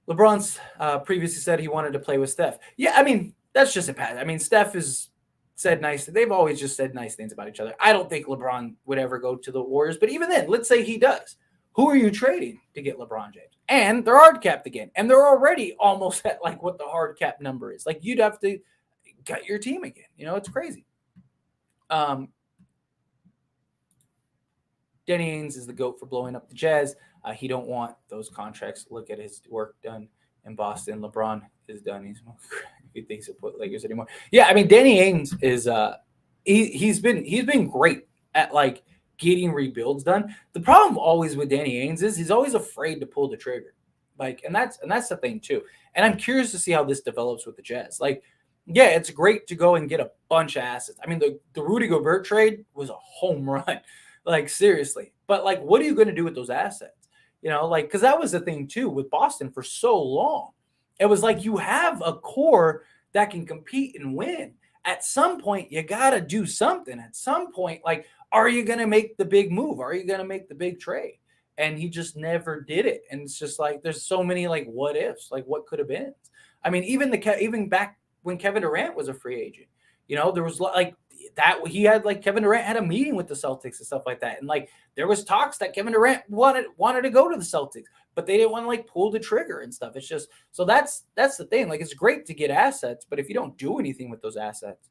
LeBron's previously said he wanted to play with Steph. Yeah, I mean, that's just a pass. I mean, Steph has said they've always just said nice things about each other. I don't think LeBron would ever go to the Warriors, but even then, let's say he does. Who are you trading to get LeBron James? And they're hard capped again. And they're already almost at what the hard cap number is. You'd have to gut your team again. It's crazy. Danny Ainge is the GOAT for blowing up the Jazz. He don't want those contracts. Look at his work done in Boston. LeBron is done. If he thinks he'll put Lakers anymore. Yeah, I mean, Danny Ainge is he's been great at getting rebuilds done. The problem always with Danny Ainge is he's always afraid to pull the trigger. And that's the thing too. And I'm curious to see how this develops with the Jazz. Yeah, it's great to go and get a bunch of assets. I mean, the Rudy Gobert trade was a home run. Seriously. But what are you going to do with those assets? Because that was the thing too with Boston for so long. It was you have a core that can compete and win. At some point, you got to do something. At some point, are you going to make the big move? Are you going to make the big trade? And he just never did it. And it's just there's so many what ifs, what could have been. I mean, even back when Kevin Durant was a free agent, there was that he had Kevin Durant had a meeting with the Celtics and stuff like that. And there was talks that Kevin Durant wanted to go to the Celtics, but they didn't want to pull the trigger and stuff. It's just, so that's the thing. It's great to get assets, but if you don't do anything with those assets,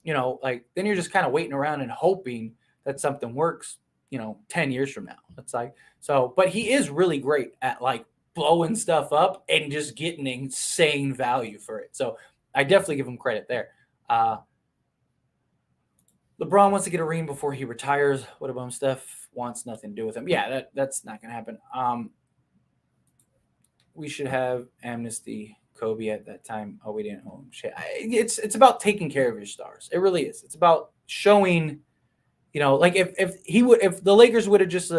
then you're just kind of waiting around and hoping that something works, 10 years from now. It's but he is really great at blowing stuff up and just getting insane value for it. So I definitely give him credit there. LeBron wants to get a ring before he retires. What about him? Steph wants nothing to do with him. Yeah, that's not going to happen. we should have amnesty Kobe at that time. Oh, we didn't own shit. It's about taking care of your stars. It really is. It's about showing, like if the Lakers would have just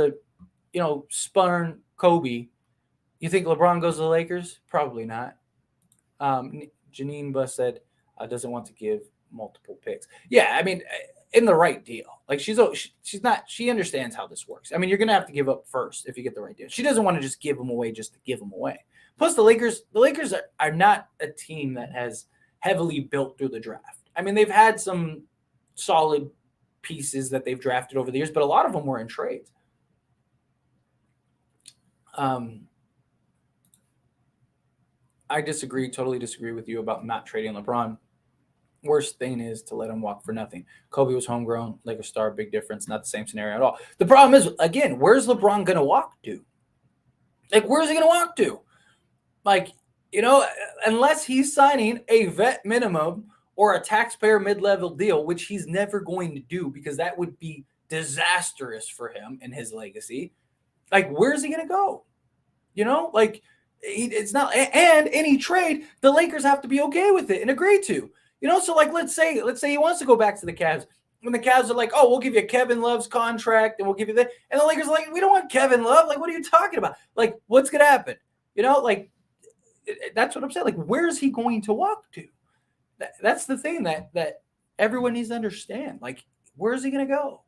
spun Kobe, you think LeBron goes to the Lakers? Probably not. Janine Buss said doesn't want to give multiple picks. Yeah, I mean, in the right deal. Like she's not. She understands how this works. I mean, you're gonna have to give up first if you get the right deal. She doesn't want to just give them away just to give them away. Plus, the Lakers are not a team that has heavily built through the draft. I mean, they've had some solid pieces that they've drafted over the years, but a lot of them were in trades. I totally disagree with you about not trading LeBron. Worst thing is to let him walk for nothing. Kobe was homegrown, Lakers star, big difference, not the same scenario at all. The problem is, again, where's LeBron going to walk to? Like, where's he going to walk to? Like, unless he's signing a vet minimum or a taxpayer mid-level deal, which he's never going to do because that would be disastrous for him and his legacy. Like, where's he going to go? It's not, and any trade, the Lakers have to be okay with it and agree to. So like let's say he wants to go back to the Cavs. When the Cavs are like, oh, we'll give you Kevin Love's contract and we'll give you that, and the Lakers are like, we don't want Kevin Love. Like, what are you talking about? Like, what's gonna happen? That's what I'm saying. Like, where is he going to walk to? That's the thing that everyone needs to understand. Like, where is he gonna go?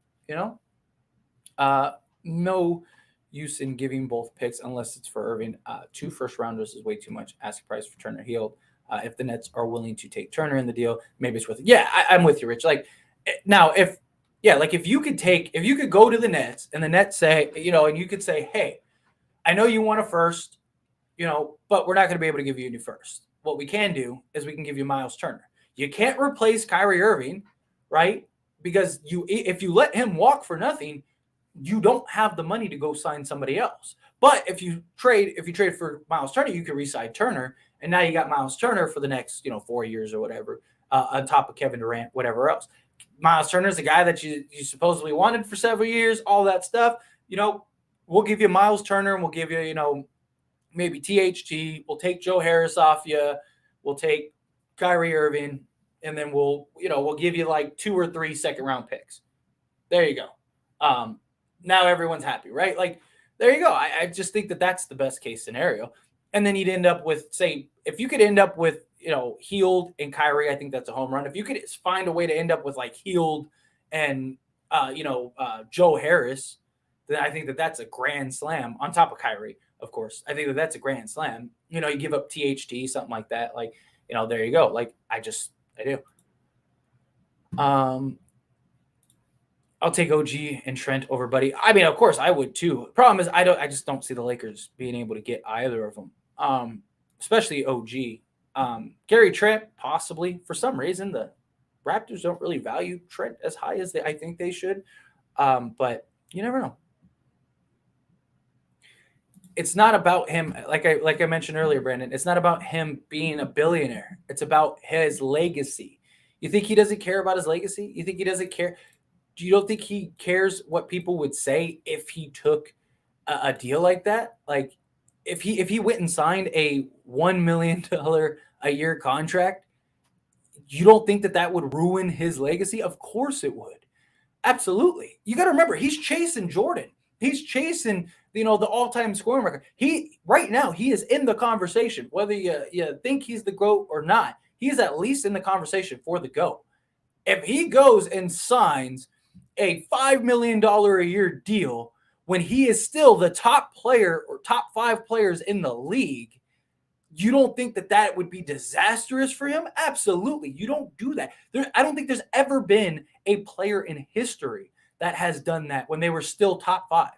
No use in giving both picks unless it's for Irving. 2 first rounders is way too much. Ask price for Turner, Hield. If the Nets are willing to take Turner in the deal, maybe it's worth it. Yeah, I'm with you, Rich. Like now, if you could go to the Nets and the Nets say, and you could say, hey, I know you want a first, but we're not going to be able to give you a new first. What we can do is we can give you Myles Turner. You can't replace Kyrie Irving, right? Because if you let him walk for nothing, you don't have the money to go sign somebody else. But if you trade for Myles Turner, you can re-sign Turner. And now you got Myles Turner for the next, 4 years or whatever, on top of Kevin Durant, whatever else. Myles Turner is a guy that you supposedly wanted for several years, all that stuff. We'll give you Myles Turner and we'll give you, maybe THT. We'll take Joe Harris off you. We'll take Kyrie Irving. And then we'll give you like 2 or 3 second-round picks. There you go. Now everyone's happy, right? Like, there you go. I just think that that's the best case scenario. And then you'd end up with, say, if you could end up with, Hield and Kyrie, I think that's a home run. If you could find a way to end up with like Hield and, Joe Harris, then I think that that's a grand slam on top of Kyrie, of course. I think that that's a grand slam. You give up THT, something like that. Like, there you go. Like, I do. I'll take OG and Trent over Buddy. I mean, of course, I would too. Problem is, I just don't see the Lakers being able to get either of them, especially OG. Gary Trent, possibly. For some reason, the Raptors don't really value Trent as high as I think they should, but you never know. It's not about him, like I mentioned earlier, Brandon. It's not about him being a billionaire. It's about his legacy. You think he doesn't care about his legacy? You think he doesn't care? You don't think he cares what people would say if he took a deal like that? Like, if he went and signed a $1 million a year contract, you don't think that would ruin his legacy? Of course it would. Absolutely. You got to remember, he's chasing Jordan. He's chasing, the all-time scoring record. Right now, he is in the conversation. Whether you think he's the GOAT or not, he's at least in the conversation for the GOAT. If he goes and signs a $5 million a year deal when he is still the top player or top 5 players in the league, you don't think that would be disastrous for him? Absolutely. You don't do that. I don't think there's ever been a player in history that has done that when they were still top 5,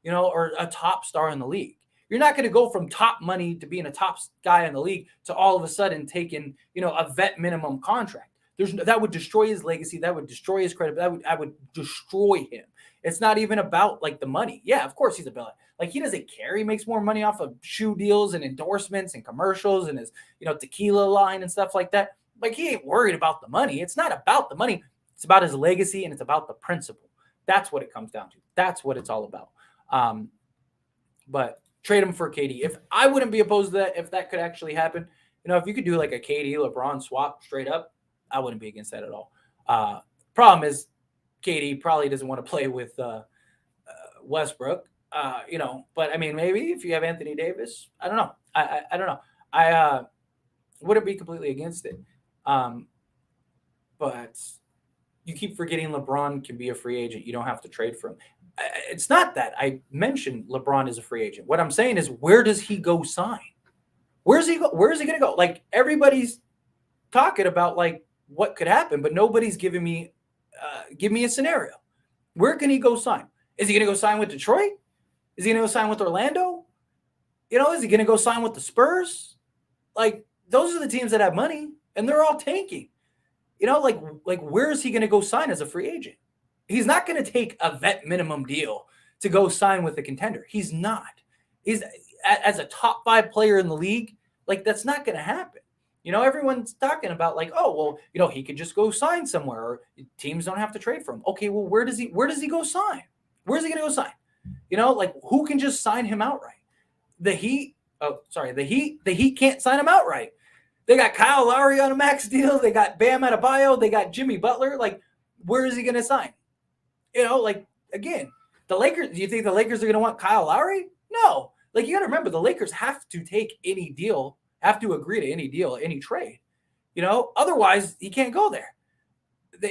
or a top star in the league. You're not going to go from top money to being a top guy in the league to all of a sudden taking, a vet minimum contract. That would destroy his legacy. That would destroy his credibility. I would destroy him. It's not even about like the money. Yeah, of course he's a billionaire. Like, he doesn't care. He makes more money off of shoe deals and endorsements and commercials and his, tequila line and stuff like that. Like, he ain't worried about the money. It's not about the money. It's about his legacy and it's about the principle. That's what it comes down to. That's what it's all about. But trade him for KD. If I wouldn't be opposed to that, if that could actually happen, if you could do like a KD LeBron swap straight up, I wouldn't be against that at all. Problem is, KD probably doesn't want to play with Westbrook. But I mean, maybe if you have Anthony Davis, I don't know. I don't know. I wouldn't be completely against it. But you keep forgetting LeBron can be a free agent. You don't have to trade for him. It's not that I mentioned LeBron is a free agent. What I'm saying is, where does he go sign? Where's he go? Where is he going to go? Like, everybody's talking about like what could happen, but nobody's giving me give me a scenario. Where can he go sign? Is he going to go sign with Detroit? Is he going to go sign with Orlando? Is he going to go sign with the Spurs? Like, those are the teams that have money, and they're all tanking. Like where is he going to go sign as a free agent? He's not going to take a vet minimum deal to go sign with a contender. He's not. He's as a top 5 player in the league. Like, that's not going to happen. Everyone's talking about like, oh, well, he could just go sign somewhere, or teams don't have to trade for him. Okay, well, where does he go sign? Where's he going to go sign? Like, who can just sign him outright? The Heat can't sign him outright. They got Kyle Lowry on a max deal. They got Bam Adebayo. They got Jimmy Butler. Like, where is he going to sign? Like, again, the Lakers, do you think the Lakers are going to want Kyle Lowry? No. Like, you got to remember, the Lakers have to take any deal, have to agree to any deal, any trade. Otherwise, he can't go there.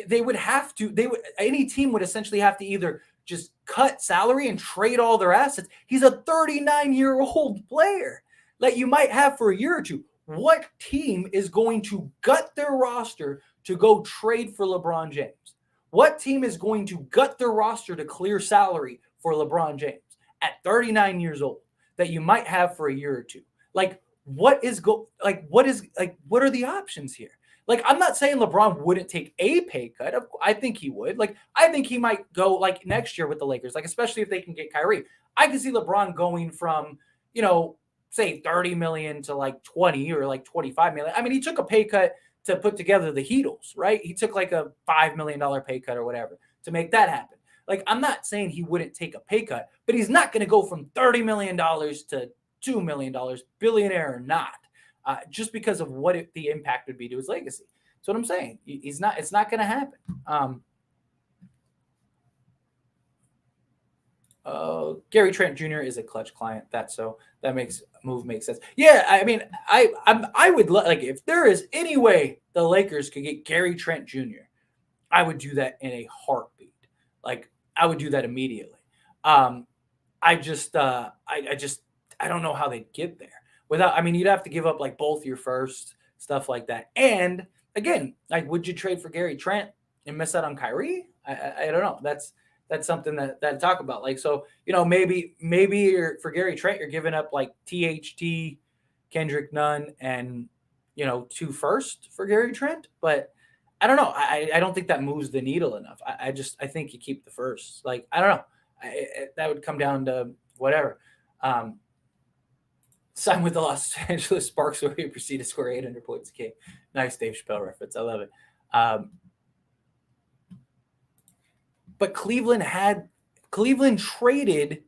They would have to, any team would essentially have to either just cut salary and trade all their assets. He's a 39-year-old player that you might have for a year or two. What team is going to gut their roster to go trade for LeBron James? What team is going to gut their roster to clear salary for LeBron James at 39 years old that you might have for a year or two? Like, what are the options here? Like, I'm not saying LeBron wouldn't take a pay cut. I think he would. Like, I think he might go like next year with the Lakers, like, especially if they can get Kyrie. I can see LeBron going from, say 30 million to like 20 or like 25 million. I mean, he took a pay cut to put together the Heatles, right? He took like a $5 million pay cut or whatever to make that happen. Like, I'm not saying he wouldn't take a pay cut, but he's not going to go from $30 million to $2 million, billionaire or not, just because of what the impact would be to his legacy. That's what I'm saying. It's not going to happen. Gary Trent Jr. is a clutch client. That makes sense. Yeah, I mean, I would like, if there is any way the Lakers could get Gary Trent Jr., I would do that in a heartbeat. Like, I would do that immediately. I don't know how they'd get there without. I mean, you'd have to give up like both your first, stuff like that. And again, like, would you trade for Gary Trent and miss out on Kyrie? I don't know. That's something that I talk about. Like, so, maybe for Gary Trent, you're giving up like THT, Kendrick Nunn, and, 2 first for Gary Trent. But I don't know. I don't think that moves the needle enough. I think you keep the first. Like, I don't know. That would come down to whatever. Sign with the Los Angeles Sparks where you proceed to score 800 points a game. Nice Dave Chappelle reference. I love it. But Cleveland traded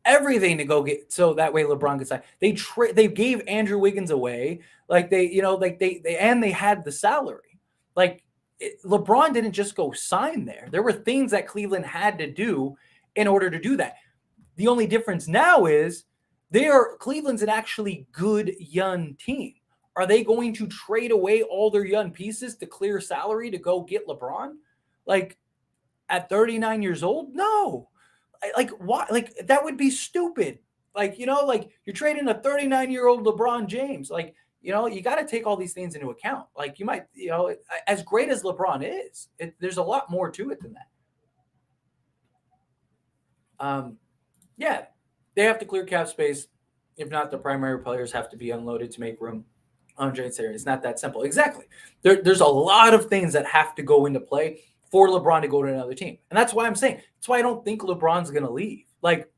everything to go get, so that way LeBron could sign. They gave Andrew Wiggins away. Like, they had the salary. Like, LeBron didn't just go sign there. There were things that Cleveland had to do in order to do that. The only difference now is Cleveland's an actually good young team. Are they going to trade away all their young pieces to clear salary to go get LeBron? Like, at 39 years old? No. Like, why? Like, that would be stupid. Like, like, you're trading a 39-year-old LeBron James. Like, you got to take all these things into account. Like, you might, as great as LeBron is, there's a lot more to it than that. Yeah, they have to clear cap space. If not, the primary players have to be unloaded to make room on James Harden. It's not that simple. Exactly. There's a lot of things that have to go into play for LeBron to go to another team. And that's why I'm saying, that's why I don't think LeBron's going to leave. Like,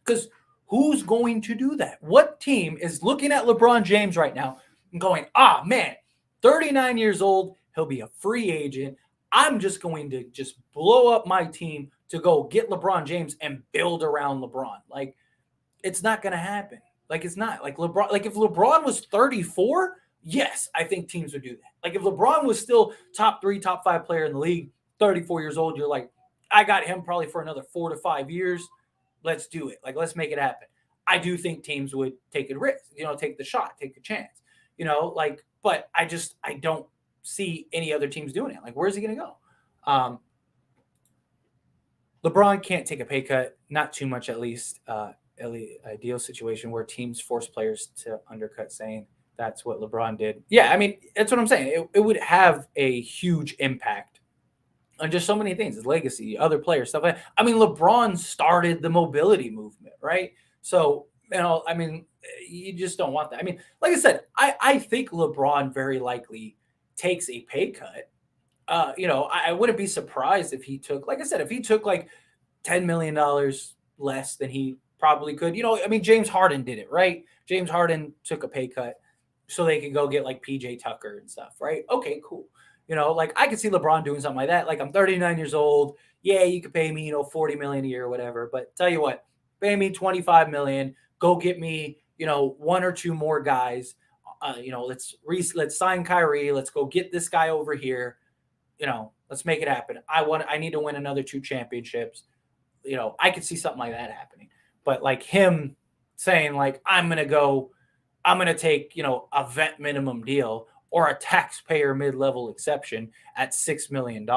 because who's going to do that? What team is looking at LeBron James right now and going, man, 39 years old, he'll be a free agent. I'm just going to blow up my team to go get LeBron James and build around LeBron. Like, It's not going to happen. Like, it's not. Like, LeBron, like if LeBron was 34, yes, I think teams would do that. Like, if LeBron was still top 3, top 5 player in the league, 34 years old, you're like, I got him probably for another 4 to 5 years. Let's do it. Like, let's make it happen. I do think teams would take a risk, take the shot, take the chance, but I don't see any other teams doing it. Like, where's he going to go? LeBron can't take a pay cut, not too much at least. Ideal situation where teams force players to undercut, saying that's what LeBron did. Yeah, I mean, that's what I'm saying. It would have a huge impact on just so many things, his legacy, other players, stuff like that. I mean, LeBron started the mobility movement, right? So, I mean, you just don't want that. I mean, like I said, I think LeBron very likely takes a pay cut. I wouldn't be surprised if he took, like I said, if he took like $10 million less than he probably could. I mean, James Harden did it, right? James Harden took a pay cut so they could go get like PJ Tucker and stuff, right? Okay, cool. Like I could see LeBron doing something like that. Like, I'm 39 years old. Yeah, you could pay me, 40 million a year or whatever. But tell you what, pay me 25 million. Go get me, one or two more guys. Let's sign Kyrie. Let's go get this guy over here. Let's make it happen. I need to win another 2 championships. I could see something like that happening. But like him saying like, I'm going to take, a vet minimum deal or a taxpayer mid-level exception at $6 million.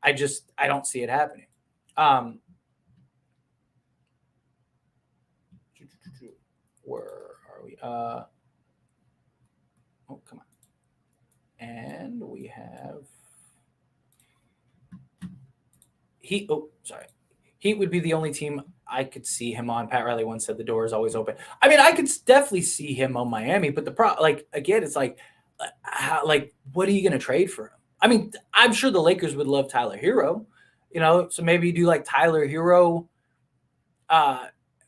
I don't see it happening. Where are we? Oh, come on. And we have Heat. Oh, sorry. Heat would be the only team I could see him on. Pat Riley once said the door is always open. I mean, I could definitely see him on Miami, but again, it's like what are you going to trade for him? I mean, I'm sure the Lakers would love Tyler Hero, so maybe you do like Tyler Hero.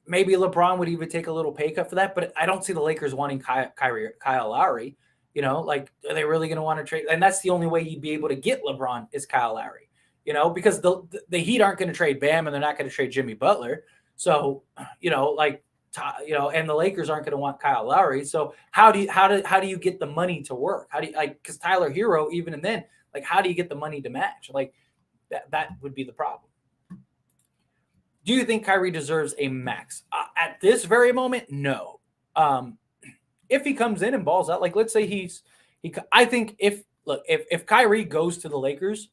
Maybe LeBron would even take a little pay cut for that, but I don't see the Lakers wanting Kyle Lowry. Like, are they really going to want to trade? And that's the only way you'd be able to get LeBron is Kyle Lowry. Because the Heat aren't going to trade Bam and they're not going to trade Jimmy Butler. So, and the Lakers aren't going to want Kyle Lowry. So how do you get the money to work? How do you because Tyler Hero, even and then, like, how do you get the money to match? Like that would be the problem. Do you think Kyrie deserves a max? At this very moment, no. If he comes in and balls out, like let's say I think if Kyrie goes to the Lakers,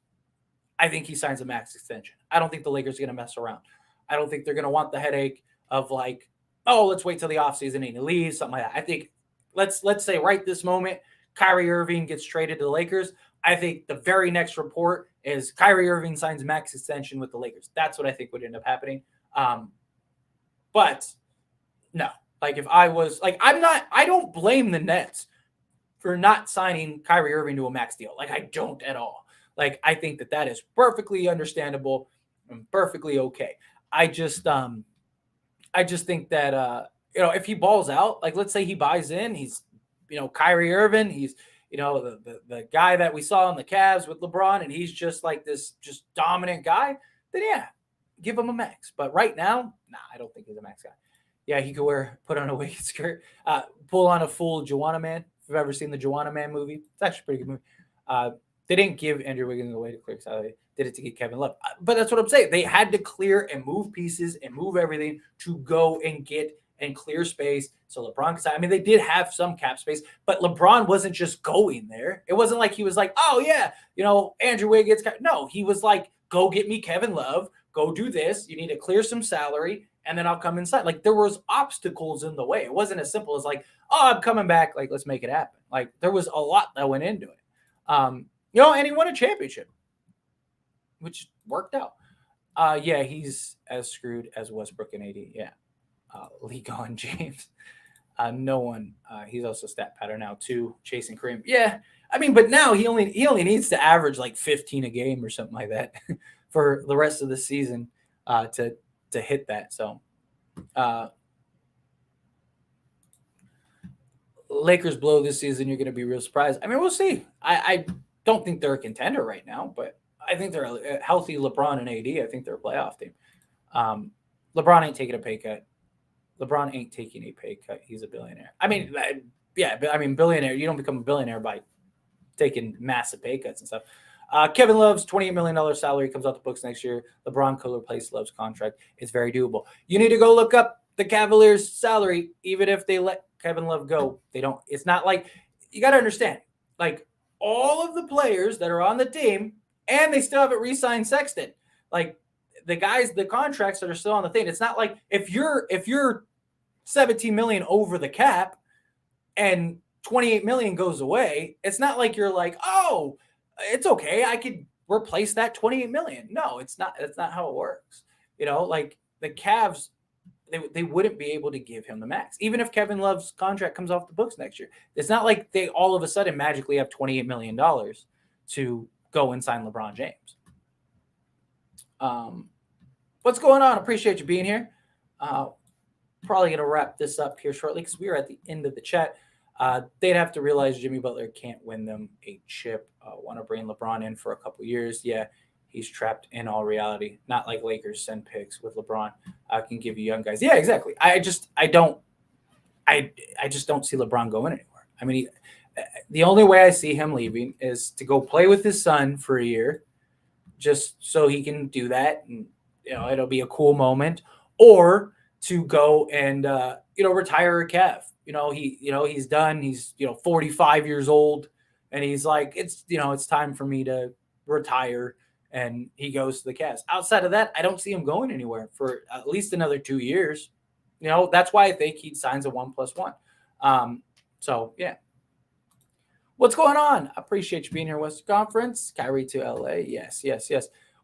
I think he signs a max extension. I don't think the Lakers are going to mess around. I don't think they're going to want the headache of like, oh, let's wait till the offseason and he leaves, something like that. I think let's say right this moment, Kyrie Irving gets traded to the Lakers. I think the very next report is Kyrie Irving signs max extension with the Lakers. That's what I think would end up happening. But no, like if I was like, I don't blame the Nets for not signing Kyrie Irving to a max deal. Like I don't at all. Like, I think that is perfectly understandable and perfectly okay. I just think that, if he balls out, like, let's say he buys in, he's, Kyrie Irving, he's, the guy that we saw on the Cavs with LeBron, and he's just like this just dominant guy, then yeah, give him a max. But right now, nah, I don't think he's a max guy. Yeah, he could put on a wicked skirt, pull on a full Joanna Man. If you've ever seen the Joanna Man movie, it's actually a pretty good movie. They didn't give Andrew Wiggins away to clear salary. They did it to get Kevin Love. But that's what I'm saying. They had to clear and move pieces and move everything to go and get and clear space. So LeBron could sign. I mean, they did have some cap space, but LeBron wasn't just going there. It wasn't like he was like, oh, yeah, Andrew Wiggins. No, he was like, go get me Kevin Love. Go do this. You need to clear some salary, and then I'll come inside. Like, there was obstacles in the way. It wasn't as simple as like, oh, I'm coming back. Like, let's make it happen. Like, there was a lot that went into it. And he won a championship, which worked out. Yeah, he's as screwed as Westbrook and AD. Yeah. LeBron James. No one. He's also stat pattern now too, chasing Kareem. Yeah. I mean, but now he only needs to average like 15 a game or something like that for the rest of the season to hit that. So Lakers blow this season, you're going to be real surprised. I mean, we'll see. I don't think they're a contender right now, but I think they're a healthy LeBron and AD. I think they're a playoff team. LeBron ain't taking a pay cut. LeBron ain't taking a pay cut. He's a billionaire. I mean, billionaire. You don't become a billionaire by taking massive pay cuts and stuff. Kevin Love's $28 million salary comes out the books next year. LeBron could replace Love's contract. It's very doable. You need to go look up the Cavaliers' salary, even if they let Kevin Love go. They don't. It's not like, you got to understand, like, all of the players that are on the team, and they still haven't re-signed Sexton. Like, the guys, the contracts that are still on the thing. It's not like if you're 17 million over the cap and 28 million goes away, it's not like you're like, oh, it's okay, I could replace that 28 million. No, it's not. That's not how it works. Like the Cavs, they wouldn't be able to give him the max, even if Kevin Love's contract comes off the books next year. It's not like they all of a sudden magically have $28 million to go and sign LeBron James. What's going on? Appreciate you being here. Probably going to wrap this up here shortly because we are at the end of the chat. They'd have to realize Jimmy Butler can't win them a chip. Want to bring LeBron in for a couple years. Yeah, he's trapped in all reality. Not like Lakers send picks with LeBron. Can give you young guys. Yeah, exactly. I just don't see LeBron going anywhere. I mean, the only way I see him leaving is to go play with his son for a year, just so he can do that, and it'll be a cool moment, or to go and retire a Kev. He's done. He's 45 years old, and he's like, it's time for me to retire, and he goes to the Cavs. Outside of that, I don't see him going anywhere for at least another 2 years. That's why I think he signs a 1+1. So yeah. What's going on? I appreciate you being here, West Conference. Kyrie to LA. Yes.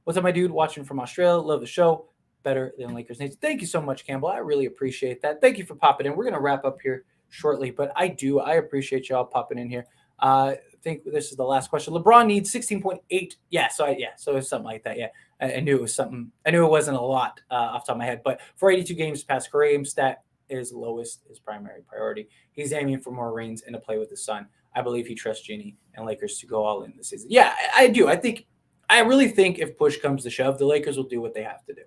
What's up, my dude? Watching from Australia. Love the show. Better than Lakers Nation. Thank you so much, Campbell. I really appreciate that. Thank you for popping in. We're going to wrap up here shortly, but I appreciate y'all popping in here. I think this is the last question. LeBron needs 16.8. So it's something like that. Yeah, I knew it was something. I knew it wasn't a lot off the top of my head, but for 82 games past Kareem, stat is lowest, his primary priority. He's aiming for more rings and to play with his son. I believe he trusts Ginny and Lakers to go all in this season. Yeah, I do. I really think if push comes to shove, the Lakers will do what they have to do.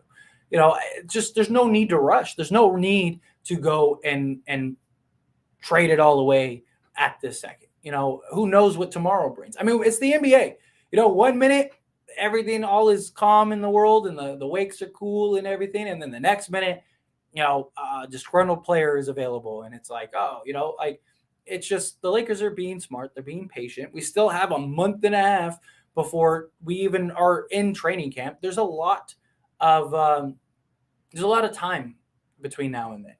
There's no need to rush. There's no need to go and trade it all away at this second. Who knows what tomorrow brings? I mean, it's the NBA. 1 minute, everything all is calm in the world and the wakes are cool and everything. And then the next minute, disgruntled player is available. And it's like, it's just the Lakers are being smart. They're being patient. We still have a month and a half before we even are in training camp. There's a lot of time between now and then.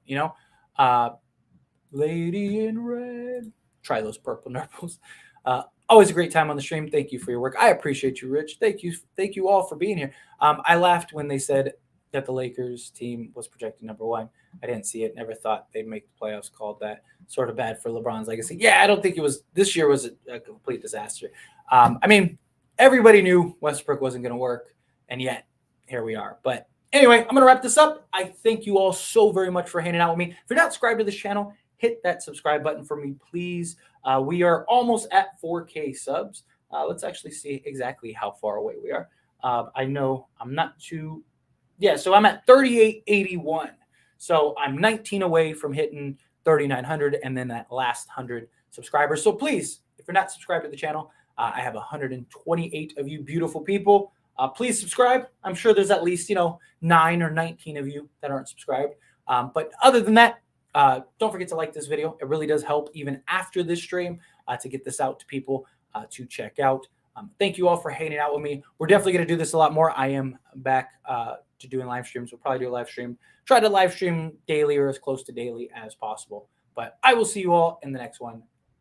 Lady in red. Try those purple nurples. Always a great time on the stream. Thank you for your work. I appreciate you, Rich. Thank you all for being here. I laughed when they said that the Lakers team was projected number 1. I didn't see it. Never thought they'd make the playoffs. Called that sort of bad for LeBron's legacy. Yeah, I don't think it was. This year was a complete disaster. Everybody knew Westbrook wasn't going to work, and yet here we are. But anyway, I'm going to wrap this up. I thank you all so very much for hanging out with me. If you're not subscribed to this channel, hit that subscribe button for me, please. We are almost at 4K subs. Let's actually see exactly how far away we are. I know I'm not too... Yeah, so I'm at 3881. So I'm 19 away from hitting 3,900 and then that last 100 subscribers. So please, if you're not subscribed to the channel, I have 128 of you beautiful people. Please subscribe. I'm sure there's at least, 9 or 19 of you that aren't subscribed. But other than that, don't forget to like this video. It really does help even after this stream to get this out to people to check out. Thank you all for hanging out with me. We're definitely going to do this a lot more. I am back to doing live streams. We'll probably do a live stream. Try to live stream daily or as close to daily as possible. But I will see you all in the next one.